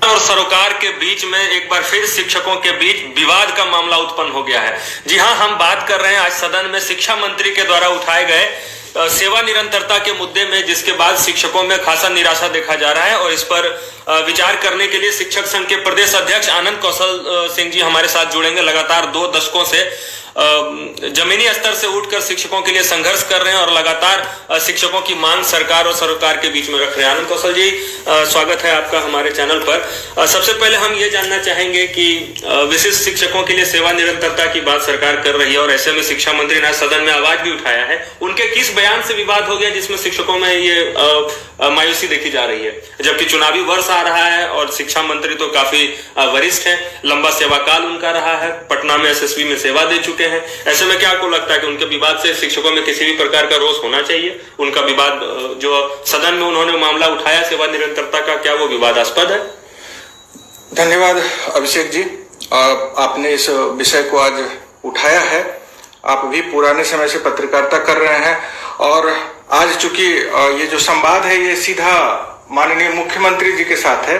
और सरोकार के बीच में एक बार फिर शिक्षकों के बीच विवाद का मामला उत्पन्न हो गया है। जी हां, हम बात कर रहे हैं आज सदन में शिक्षा मंत्री के द्वारा उठाए गए सेवा निरंतरता के मुद्दे में, जिसके बाद शिक्षकों में खासा निराशा देखा जा रहा है। और इस पर विचार करने के लिए शिक्षक संघ के प्रदेश अध्यक्ष आनंद कौशल सिंह जी हमारे साथ जुड़ेंगे। लगातार 2 दशकों से जमीनी स्तर से उठकर शिक्षकों के लिए संघर्ष कर रहे हैं और लगातार शिक्षकों की मांग सरकार और सरोकार के बीच में रख रहे हैं। आनंद कौशल जी, स्वागत है आपका हमारे चैनल पर। सबसे पहले हम ये जानना चाहेंगे कि विशिष्ट शिक्षकों के लिए सेवा निरंतरता की बात सरकार कर रही है और ऐसे में शिक्षा मंत्री ने सदन में आवाज भी उठाया है। उनके किस बयान से विवाद हो गया जिसमें शिक्षकों में ये मायूसी देखी जा रही है, जबकि चुनावी वर्ष आ रहा है और शिक्षा मंत्री तो काफी वरिष्ठ हैं, लंबा सेवा काल उनका रहा है, पटना में एसएसबी में सेवा दे चुके हैं। ऐसे में क्या आपको लगता है कि उनके विवाद से शिक्षकों में किसी भी प्रकार का रोष होना चाहिए? उनका विवाद जो सदन में उन्होंने मामला उठाया सेवा निरंतरता का, क्या वो विवादास्पद है? धन्यवाद अभिषेक जी, आपने इस विषय को आज उठाया है। आप भी पुराने समय से पत्रकारिता कर रहे हैं और आज चूंकि ये जो संवाद है ये सीधा माननीय मुख्यमंत्री जी के साथ है,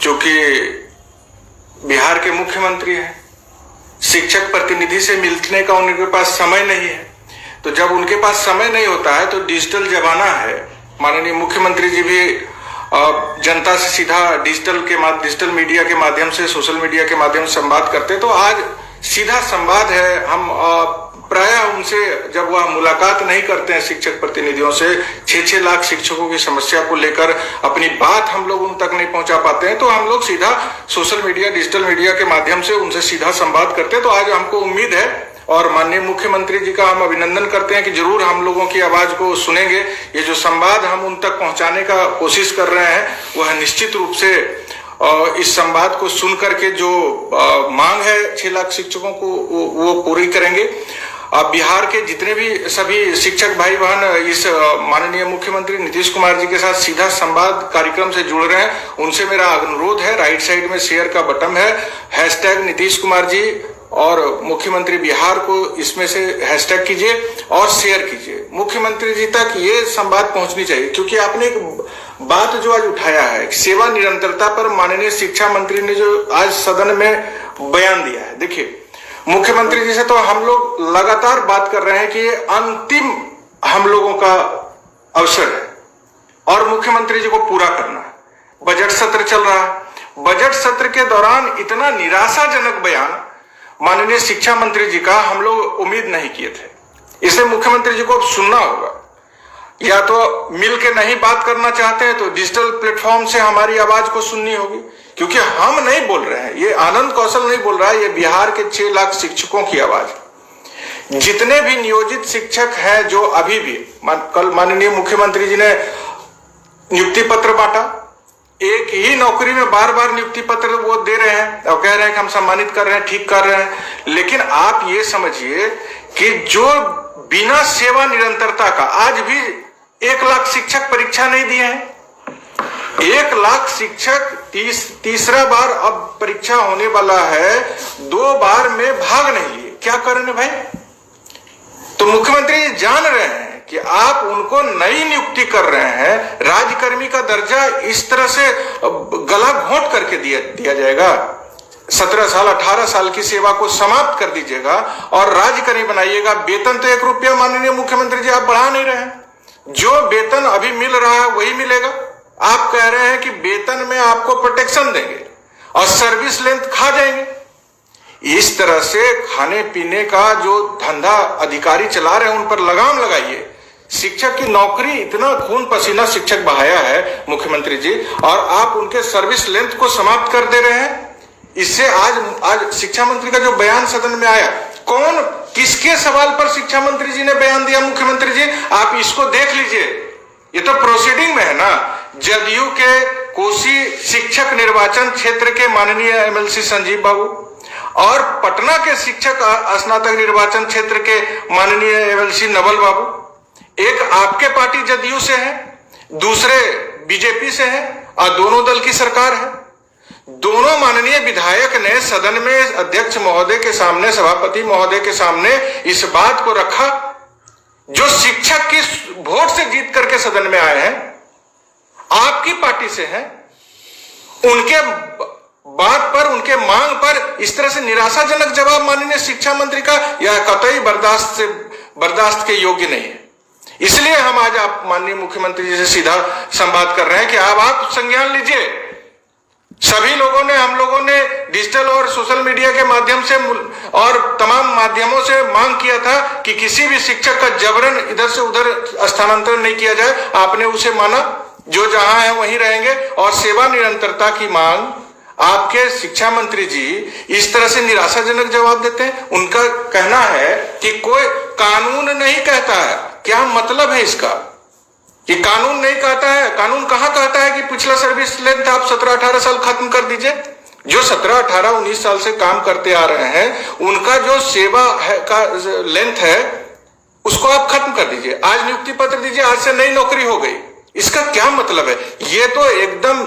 क्योंकि बिहार के मुख्यमंत्री हैं। शिक्षक प्रतिनिधि से मिलने का उनके पास समय नहीं है, तो जब उनके पास समय नहीं होता है तो डिजिटल जमाना है। माननीय मुख्यमंत्री जी भी जनता से सीधा डिजिटल मीडिया के माध्यम से, सोशल मीडिया के माध्यम से संवाद करते, तो आज सीधा संवाद है। हम प्रायः उनसे जब वह मुलाकात नहीं करते हैं शिक्षक प्रतिनिधियों से, 6-6 लाख शिक्षकों की समस्या को लेकर अपनी बात हम लोग उन तक नहीं पहुंचा पाते हैं, तो हम लोग सीधा सोशल मीडिया, डिजिटल मीडिया के माध्यम से उनसे सीधा संवाद करते हैं। तो आज हमको उम्मीद है और माननीय मुख्यमंत्री जी का हम अभिनंदन करते हैं कि जरूर हम लोगों की आवाज को सुनेंगे। ये जो संवाद हम उन तक पहुंचाने का कोशिश कर रहे हैं वह निश्चित रूप से इस संवाद को सुन करके जो मांग है 6 लाख शिक्षकों को वो पूरी करेंगे। बिहार के जितने भी सभी शिक्षक भाई बहन इस माननीय मुख्यमंत्री नीतीश कुमार जी के साथ सीधा संवाद कार्यक्रम से जुड़ रहे हैं, उनसे मेरा अनुरोध है, राइट साइड में शेयर का बटन है, हैशटैग नीतीश कुमार जी और मुख्यमंत्री बिहार को इसमें से हैशटैग कीजिए और शेयर कीजिए। मुख्यमंत्री जी तक ये संवाद पहुंचनी चाहिए, क्योंकि आपने एक बात जो आज उठाया है सेवा निरंतरता पर, माननीय शिक्षा मंत्री ने जो आज सदन में बयान दिया है, देखिए मुख्यमंत्री जी से तो हम लोग लगातार बात कर रहे हैं कि ये अंतिम हम लोगों का अवसर है और मुख्यमंत्री जी को पूरा करना है। बजट सत्र चल रहा है, बजट सत्र के दौरान इतना निराशाजनक बयान माननीय शिक्षा मंत्री जी का हम लोग उम्मीद नहीं किए थे। इसलिए मुख्यमंत्री जी को अब सुनना होगा, या तो मिल के नहीं बात करना चाहते हैं तो डिजिटल प्लेटफॉर्म से हमारी आवाज को सुननी होगी, क्योंकि हम नहीं बोल रहे हैं, ये आनंद कौशल नहीं बोल रहा है, ये बिहार के 6 लाख शिक्षकों की आवाज। जितने भी नियोजित शिक्षक हैं जो अभी भी, कल माननीय मुख्यमंत्री जी ने नियुक्ति पत्र बांटा, एक ही नौकरी में बार बार नियुक्ति पत्र वो दे रहे हैं और कह रहे हैं कि हम सम्मानित कर रहे हैं, ठीक कर रहे हैं, लेकिन आप ये समझिए कि जो बिना सेवा निरंतरता का आज भी 1 लाख शिक्षक परीक्षा नहीं दिए हैं। 1 लाख शिक्षक तीसरा बार अब परीक्षा होने वाला है, 2 बार में भाग नहीं लिए, क्या करें भाई? तो मुख्यमंत्री जान रहे हैं कि आप उनको नई नियुक्ति कर रहे हैं, राज्यकर्मी का दर्जा इस तरह से गला घोंट करके दिया जाएगा, 17 साल 18 साल की सेवा को समाप्त कर दीजिएगा और राज्यकर्मी बनाइएगा। वेतन तो 1 रुपया माननीय मुख्यमंत्री जी आप बढ़ा नहीं रहे हैं, जो वेतन अभी मिल रहा है वही मिलेगा। आप कह रहे हैं कि वेतन में आपको प्रोटेक्शन देंगे और सर्विस लेंथ खा जाएंगे। इस तरह से खाने पीने का जो धंधा अधिकारी चला रहे हैं उन पर लगाम लगाइए। शिक्षक की नौकरी, इतना खून पसीना शिक्षक बहाया है मुख्यमंत्री जी, और आप उनके सर्विस लेंथ को समाप्त कर दे रहे हैं। इससे आज शिक्षा मंत्री का जो बयान सदन में आया, कौन किसके सवाल पर शिक्षा मंत्री जी ने बयान दिया? मुख्यमंत्री जी आप इसको देख लीजिए, ये तो प्रोसीडिंग में है ना। जदयू के कोसी शिक्षक निर्वाचन क्षेत्र के माननीय एमएलसी संजीव बाबू और पटना के शिक्षक स्नातक निर्वाचन क्षेत्र के माननीय एमएलसी नवल बाबू, एक आपके पार्टी जदयू से है, दूसरे बीजेपी से है और दोनों दल की सरकार है। दोनों माननीय विधायक ने सदन में अध्यक्ष महोदय के सामने, सभापति महोदय के सामने इस बात को रखा, जो शिक्षक की वोट से जीत करके सदन में आए हैं, आपकी पार्टी से हैं, उनके बात पर, उनके मांग पर इस तरह से निराशाजनक जवाब माननीय शिक्षा मंत्री का यह कतई बर्दाश्त के योग्य नहीं है। इसलिए हम आज आप माननीय मुख्यमंत्री जी से सीधा संवाद कर रहे हैं कि आप संज्ञान लीजिए। सभी लोगों ने, हम लोगों ने डिजिटल और सोशल मीडिया के माध्यम से और तमाम माध्यमों से मांग किया था कि किसी भी शिक्षक का जबरन इधर से उधर स्थानांतरण नहीं किया जाए। आपने उसे माना, जो जहां है वहीं रहेंगे। और सेवा निरंतरता की मांग आपके शिक्षा मंत्री जी इस तरह से निराशाजनक जवाब देते हैं। उनका कहना है कि कोई कानून नहीं कहता है। क्या मतलब है इसका कि कानून नहीं कहता है? कानून कहां कहता है कि पिछला सर्विस लेंथ आप 17-18 साल खत्म कर दीजिए? जो 17, 18, 19 साल से काम करते आ रहे हैं, उनका जो सेवा है का लेंथ है उसको आप खत्म कर दीजिए। आज नियुक्ति पत्र दीजिए, आज से नई नौकरी हो गई। इसका क्या मतलब है? ये तो एकदम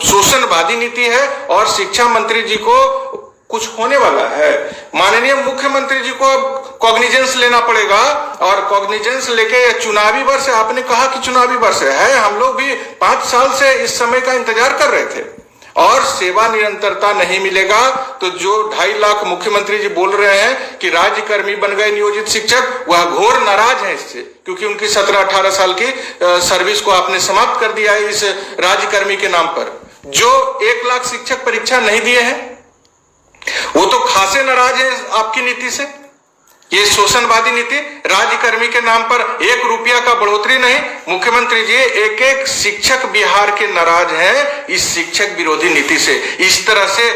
शोषणवादी नीति है और शिक्षा मंत्री जी को कुछ होने वाला है। माननीय मुख्यमंत्री जी को अब कॉग्निजेंस लेना पड़ेगा और कॉग्निजेंस लेके चुनावी वर्ष, आपने कहा कि चुनावी वर्ष है, हम लोग भी 5 साल से इस समय का इंतजार कर रहे थे और सेवा निरंतरता नहीं मिलेगा तो जो 2.5 लाख मुख्यमंत्री जी बोल रहे हैं कि राज्यकर्मी बन गए नियोजित शिक्षक, वह घोर नाराज है इससे, क्योंकि उनकी 17-18 साल की सर्विस को आपने समाप्त कर दिया है इस राज्यकर्मी के नाम पर। जो 1 लाख शिक्षक परीक्षा नहीं दिए हैं वो तो खासे नाराज है आपकी नीति से। ये शोषणवादी नीति, राज्यकर्मी के नाम पर 1 रुपया का बढ़ोतरी नहीं। मुख्यमंत्री जी, एक शिक्षक बिहार के नाराज हैं इस शिक्षक विरोधी नीति से। इस तरह से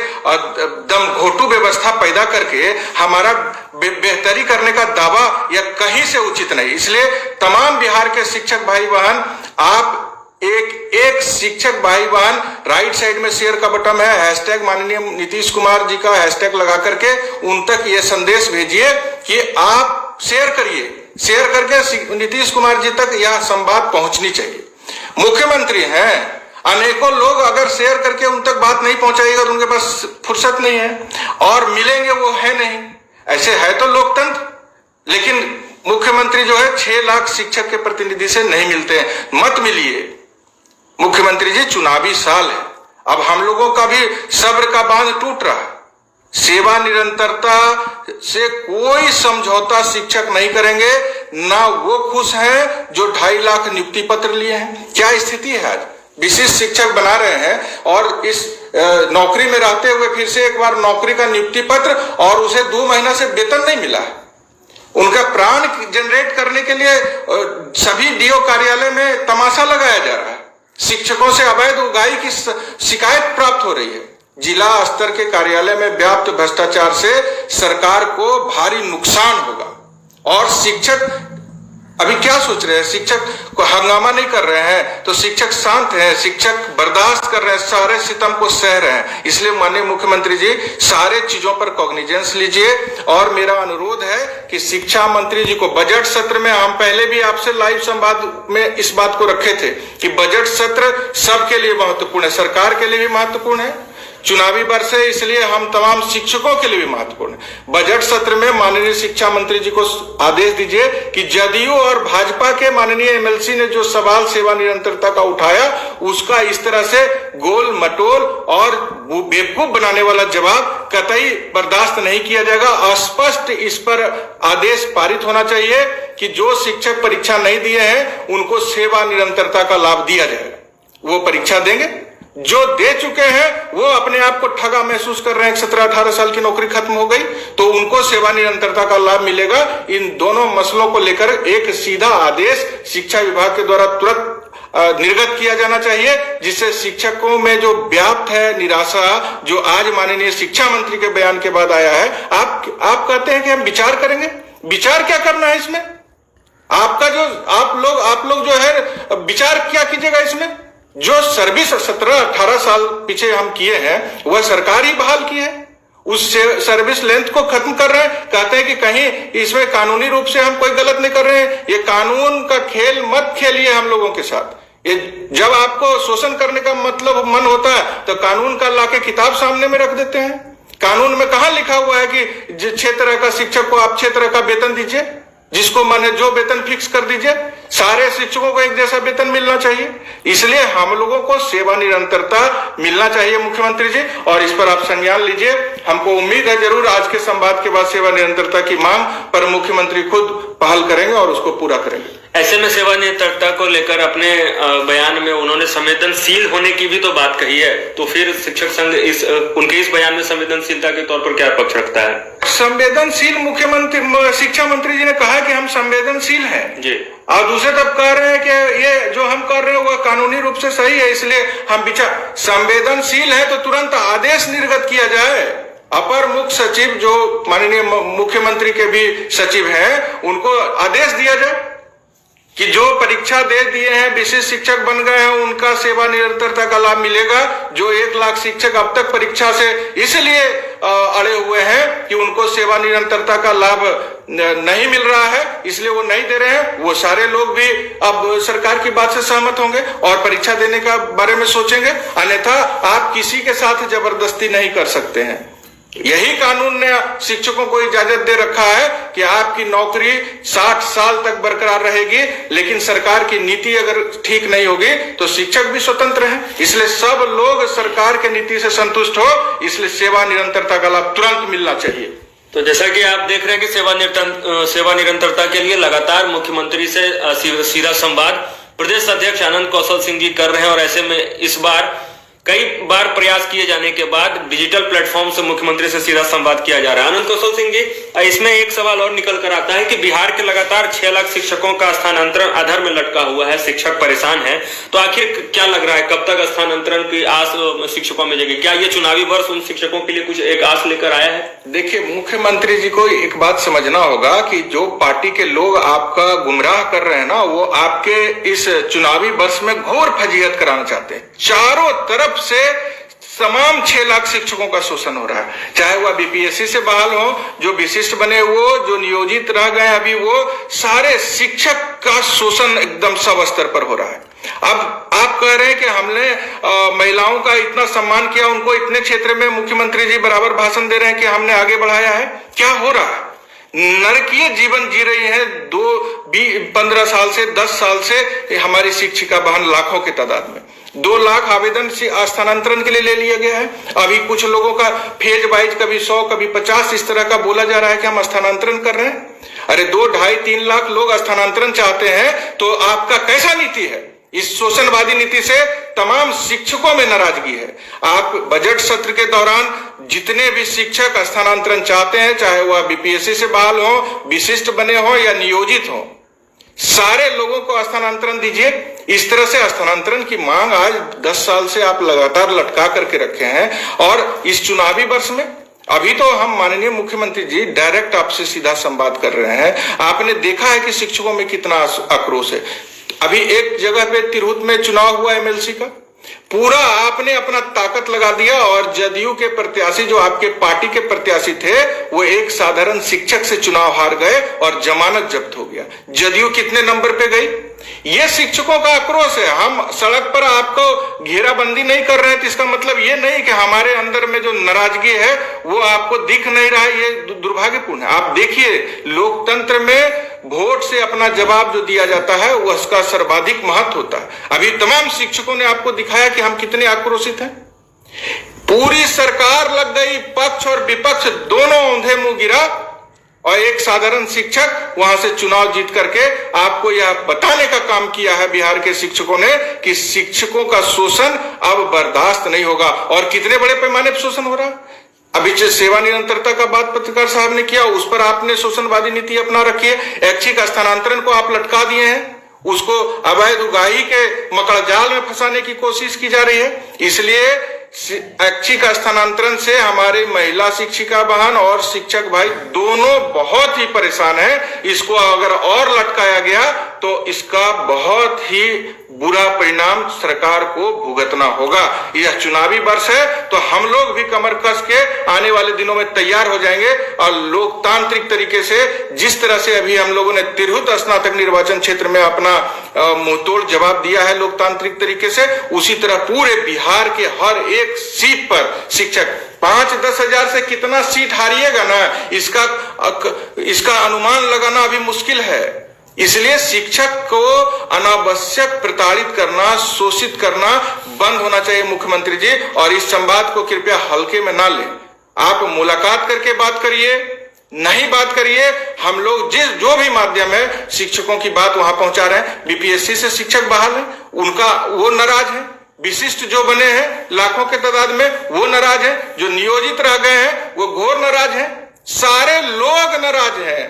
दम घोटू व्यवस्था पैदा करके हमारा बेहतरी करने का दावा यह कहीं से उचित नहीं। इसलिए तमाम बिहार के शिक्षक भाई बहन, आप एक शिक्षक भाई बहन राइट साइड में शेयर का बटन है, हैशटैग माननीय नीतीश कुमार जी का हैशटैग लगा करके उन तक ये संदेश भेजिए कि आप शेयर करिए, शेयर करके नीतीश कुमार जी तक यह संवाद पहुंचनी चाहिए। मुख्यमंत्री हैं, अनेकों लोग अगर शेयर करके उन तक बात नहीं पहुंचाएगा तो उनके पास फुर्सत नहीं है और मिलेंगे वो है नहीं। ऐसे है तो लोकतंत्र, लेकिन मुख्यमंत्री जो है 6 लाख शिक्षक के प्रतिनिधि से नहीं मिलते हैं। मत मिलिए मुख्यमंत्री जी, चुनावी साल है, अब हम लोगों का भी सब्र का बांध टूट रहा है। सेवा निरंतरता से कोई समझौता शिक्षक नहीं करेंगे। ना वो खुश हैं जो 2.5 लाख नियुक्ति पत्र लिए हैं। क्या स्थिति है आज? विशिष्ट शिक्षक बना रहे हैं और इस नौकरी में रहते हुए फिर से एक बार नौकरी का नियुक्ति पत्र और उसे 2 महीना से वेतन नहीं मिला है। उनका प्राण जनरेट करने के लिए सभी डीओ कार्यालय में तमाशा लगाया जा रहा है। शिक्षकों से अवैध उगाही की शिकायत प्राप्त हो रही है। जिला स्तर के कार्यालय में व्याप्त भ्रष्टाचार से सरकार को भारी नुकसान होगा। और शिक्षक अभी क्या सोच रहे हैं? शिक्षक को हंगामा नहीं कर रहे हैं तो शिक्षक शांत हैं, शिक्षक बर्दाश्त कर रहे हैं, सारे सितम को सह रहे हैं। इसलिए माननीय मुख्यमंत्री जी, सारे चीजों पर कॉग्निजेंस लीजिए। और मेरा अनुरोध है कि शिक्षा मंत्री जी को बजट सत्र में, हम पहले भी आपसे लाइव संवाद में इस बात को रखे थे कि बजट सत्र सबके लिए महत्वपूर्ण है, सरकार के लिए भी महत्वपूर्ण है, चुनावी वर्ष है इसलिए हम तमाम शिक्षकों के लिए भी महत्वपूर्ण है। बजट सत्र में माननीय शिक्षा मंत्री जी को आदेश दीजिए कि जदयू और भाजपा के माननीय एमएलसी ने जो सवाल सेवा निरंतरता का उठाया, उसका इस तरह से गोल मटोल और बेवकूफ बनाने वाला जवाब कतई बर्दाश्त नहीं किया जाएगा। स्पष्ट इस पर आदेश पारित होना चाहिए कि जो शिक्षक परीक्षा नहीं दिए हैं उनको सेवा निरंतरता का लाभ दिया जाएगा। वो परीक्षा देंगे, जो दे चुके हैं वो अपने आप को ठगा महसूस कर रहे हैं, 17-18 साल की नौकरी खत्म हो गई तो उनको सेवा निरंतरता का लाभ मिलेगा। इन दोनों मसलों को लेकर एक सीधा आदेश शिक्षा विभाग के द्वारा तुरंत निर्गत किया जाना चाहिए, जिससे शिक्षकों में जो व्याप्त है निराशा, जो आज माननीय शिक्षा मंत्री के बयान के बाद आया है, आप कहते हैं कि हम विचार करेंगे। विचार क्या करना है इसमें? आपका जो आप लोग जो है विचार क्या कीजिएगा इसमें? जो सर्विस 17-18 साल पीछे हम किए हैं वह सरकार ही बहाल की है, उस सर्विस लेंथ को खत्म कर रहे हैं। कहते हैं कि कहीं इसमें कानूनी रूप से हम कोई गलत नहीं कर रहे हैं। ये कानून का खेल मत खेलिए हम लोगों के साथ। ये जब आपको शोषण करने का मतलब मन होता है तो कानून का लाके किताब सामने में रख देते हैं। कानून में कहां लिखा हुआ है कि 6 तरह का शिक्षक को आप 6 तरह का वेतन दीजिए? जिसको माने जो वेतन फिक्स कर दीजिए, सारे शिक्षकों को एक जैसा वेतन मिलना चाहिए। इसलिए हम लोगों को सेवा निरंतरता मिलना चाहिए मुख्यमंत्री जी, और इस पर आप संज्ञान लीजिए। हमको उम्मीद है जरूर आज के संवाद के बाद सेवा निरंतरता की मांग पर मुख्यमंत्री खुद पहल करेंगे और उसको पूरा करेंगे। ऐसे में सेवा निरंतरता को लेकर अपने बयान में उन्होंने संवेदनशील होने की भी तो बात कही है, तो फिर शिक्षक संघ उनके इस बयान में संवेदनशीलता के तौर पर क्या पक्ष रखता है? संवेदनशील मुख्यमंत्री शिक्षा मंत्री जी ने कहा कि हम संवेदनशील हैं जी, और दूसरे तब कह रहे हैं कि ये जो हम कर रहे हैं वह कानूनी रूप से सही है, इसलिए हम विचार संवेदनशील है तो तुरंत आदेश निर्गत किया जाए। अपर मुख्य सचिव जो माननीय मुख्यमंत्री के भी सचिव हैं, उनको आदेश दिया जाए कि जो परीक्षा दे दिए हैं, विशिष्ट शिक्षक बन गए हैं, उनका सेवा निरंतरता का लाभ मिलेगा। जो 1 लाख शिक्षक अब तक परीक्षा से इसलिए अड़े हुए हैं कि उनको सेवा निरंतरता का लाभ नहीं मिल रहा है, इसलिए वो नहीं दे रहे हैं, वो सारे लोग भी अब सरकार की बात से सहमत होंगे और परीक्षा देने का बारे में सोचेंगे। अन्यथा आप किसी के साथ जबरदस्ती नहीं कर सकते हैं। यही कानून ने शिक्षकों को इजाजत दे रखा है कि आपकी नौकरी 60 साल तक बरकरार रहेगी, लेकिन सरकार की नीति अगर ठीक नहीं होगी तो शिक्षक भी स्वतंत्र हैं। इसलिए सब लोग सरकार के नीति से संतुष्ट हो, इसलिए सेवा निरंतरता का लाभ तुरंत मिलना चाहिए। तो जैसा कि आप देख रहे हैं कि सेवा निरंतरता के लिए लगातार मुख्यमंत्री से सीधा संवाद प्रदेश अध्यक्ष आनंद कौशल सिंह जी कर रहे हैं, और ऐसे में इस बार कई बार प्रयास किए जाने के बाद डिजिटल प्लेटफॉर्म से मुख्यमंत्री से सीधा संवाद किया जा रहा है। आनंद कौशल सिंह जी, इसमें एक सवाल और निकल कर आता है कि बिहार के लगातार 6 लाख शिक्षकों का स्थानांतरण अधर में लटका हुआ है, शिक्षक परेशान है, तो आखिर क्या लग रहा है कब तक स्थानांतरण की आस शिक्षकों में जगेगी? क्या ये चुनावी वर्ष उन शिक्षकों के लिए कुछ एक आस लेकर आया है? देखिए, मुख्यमंत्री जी को एक बात समझना होगा कि जो पार्टी के लोग आपका गुमराह कर रहे हैं ना, वो आपके इस चुनावी वर्ष में घोर फजीहत कराना चाहते हैं। चारों तरफ से तमाम 6 लाख शिक्षकों का शोषण हो रहा है, चाहे वह बीपीएससी से बहाल हो, जो विशिष्ट बने वो, जो नियोजित रह गए अभी वो, सारे शिक्षक का शोषण एकदम सब स्तर पर हो रहा है। अब आप कह रहे हैं कि हमने महिलाओं का इतना सम्मान किया, उनको इतने क्षेत्र में मुख्यमंत्री जी बराबर भाषण दे रहे हैं कि हमने आगे बढ़ाया है। क्या हो रहा है? नरकीय जीवन जी रही है 15 साल से 10 साल से हमारी शिक्षिका बहन लाखों की तादाद में। 2 लाख आवेदन स्थानांतरण के लिए ले लिया गया है। अभी कुछ लोगों का फेज वाइज कभी 100 कभी 50 इस तरह का बोला जा रहा है कि हम स्थानांतरण कर रहे हैं। अरे 2, 2.5, 3 लाख लोग स्थानांतरण चाहते हैं तो आपका कैसा नीति है? इस शोषणवादी नीति से तमाम शिक्षकों में नाराजगी है। आप बजट सत्र के दौरान जितने भी शिक्षक स्थानांतरण चाहते हैं, चाहे वह बीपीएससी से बहाल हो, विशिष्ट बने हो या नियोजित हो, सारे लोगों को स्थानांतरण दीजिए। इस तरह से स्थानांतरण की मांग आज 10 साल से आप लगातार लटका करके रखे हैं, और इस चुनावी वर्ष में अभी तो हम माननीय मुख्यमंत्री जी डायरेक्ट आपसे सीधा संवाद कर रहे हैं। आपने देखा है कि शिक्षकों में कितना आक्रोश है। अभी एक जगह पे तिरहुत में चुनाव हुआ एमएलसी का, पूरा आपने अपना ताकत लगा दिया, और जदयू के प्रत्याशी जो आपके पार्टी के प्रत्याशी थे वो एक साधारण शिक्षक से चुनाव हार गए और जमानत जब्त हो गया। जदयू कितने नंबर पे गई? ये शिक्षकों का आक्रोश है। हम सड़क पर आपको घेराबंदी नहीं कर रहे हैं तो इसका मतलब ये नहीं कि हमारे अंदर में जो नाराजगी है वो आपको दिख नहीं रहा है। ये दुर्भाग्यपूर्ण है। आप देखिए, लोकतंत्र में वोट से अपना जवाब जो दिया जाता है वो उसका सर्वाधिक महत्व होता है। अभी तमाम शिक्षकों ने आपको दिखाया कि हम कितने आक्रोशित हैं। पूरी सरकार लग गई, पक्ष और विपक्ष दोनों औंधे मुंह गिरा, और एक साधारण शिक्षक वहां से चुनाव जीत करके आपको यह बताने का काम किया है बिहार के शिक्षकों ने कि शिक्षकों का शोषण अब बर्दाश्त नहीं होगा। और कितने बड़े पैमाने पर शोषण हो रहा है। अभी जो सेवा निरंतरता का बात पत्रकार साहब ने किया, उस पर आपने शोषणवादी नीति अपना रखी है। ऐच्छिक स्थानांतरण को आप लटका दिए हैं, उसको अवैध उगाही के मकड़जाल में फंसाने की कोशिश की जा रही है। इसलिए ऐच्छिक स्थानांतरण से हमारे महिला शिक्षिका बहन और शिक्षक भाई दोनों बहुत ही परेशान हैं। इसको अगर और लटकाया गया तो इसका बहुत ही बुरा परिणाम सरकार को भुगतना होगा। यह चुनावी वर्ष है तो हम लोग भी कमर कस के आने वाले दिनों में तैयार हो जाएंगे, और लोकतांत्रिक तरीके से जिस तरह से अभी हम लोगों ने तिरहुत स्नातक निर्वाचन क्षेत्र में अपना मुंहतोड़ जवाब दिया है लोकतांत्रिक तरीके से, उसी तरह पूरे बिहार के हर एक सीट पर शिक्षक 5-10 हजार से कितना सीट हारिएगा ना, इसका अनुमान लगाना अभी मुश्किल है। इसलिए शिक्षक को अनावश्यक प्रताड़ित करना, शोषित करना बंद होना चाहिए मुख्यमंत्री जी। और इस संवाद को कृपया हल्के में ना लें। आप मुलाकात करके बात करिए, नहीं बात करिए। हम लोग जो भी माध्यम है शिक्षकों की बात वहां पहुंचा रहे हैं। बीपीएससी से शिक्षक बहाल है, उनका वो नाराज है। विशिष्ट जो बने हैं लाखों के तादाद में, वो नाराज है। जो नियोजित रह गए हैं वो घोर नाराज हैं। सारे लोग नाराज हैं।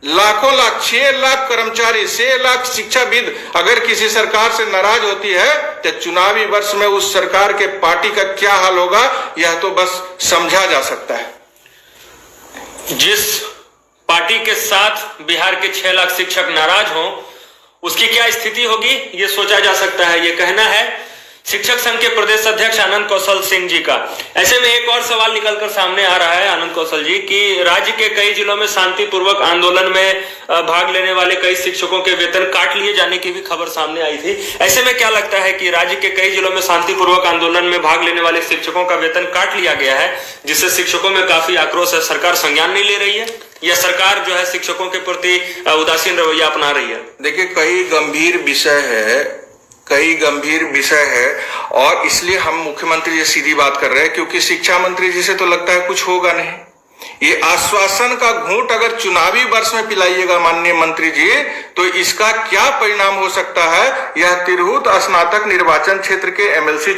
लाखों लाख, 6 लाख कर्मचारी, 6 लाख शिक्षाविद अगर किसी सरकार से नाराज होती है तो चुनावी वर्ष में उस सरकार के पार्टी का क्या हाल होगा, यह तो बस समझा जा सकता है। जिस पार्टी के साथ बिहार के 6 लाख शिक्षक नाराज हों, उसकी क्या स्थिति होगी ये सोचा जा सकता है। ये कहना है शिक्षक संघ के प्रदेश अध्यक्ष आनंद कौशल सिंह जी का। ऐसे में एक और सवाल निकलकर सामने आ रहा है आनंद कौशल जी कि राज्य के कई जिलों में शांतिपूर्वक आंदोलन में भाग लेने वाले कई शिक्षकों के वेतन काट लिए जाने की भी खबर सामने आई थी। ऐसे में क्या लगता है कि राज्य के कई जिलों में शांतिपूर्वक आंदोलन में भाग लेने वाले शिक्षकों का वेतन काट लिया गया है, जिससे शिक्षकों में काफी आक्रोश है। सरकार संज्ञान नहीं ले रही है या सरकार जो है शिक्षकों के प्रति उदासीन रवैया अपना रही है? देखिए, कई गंभीर विषय है और इसलिए हम मुख्यमंत्री जी सीधी बात कर रहे हैं, क्योंकि शिक्षा मंत्री जी से तो लगता है कुछ होगा नहीं। ये आश्वासन का घूंट अगर चुनावी वर्ष में पिलाइएगा माननीय मंत्री जी, तो इसका क्या परिणाम हो सकता है, यह तिरहुत स्नातक निर्वाचन क्षेत्र के एमएलसी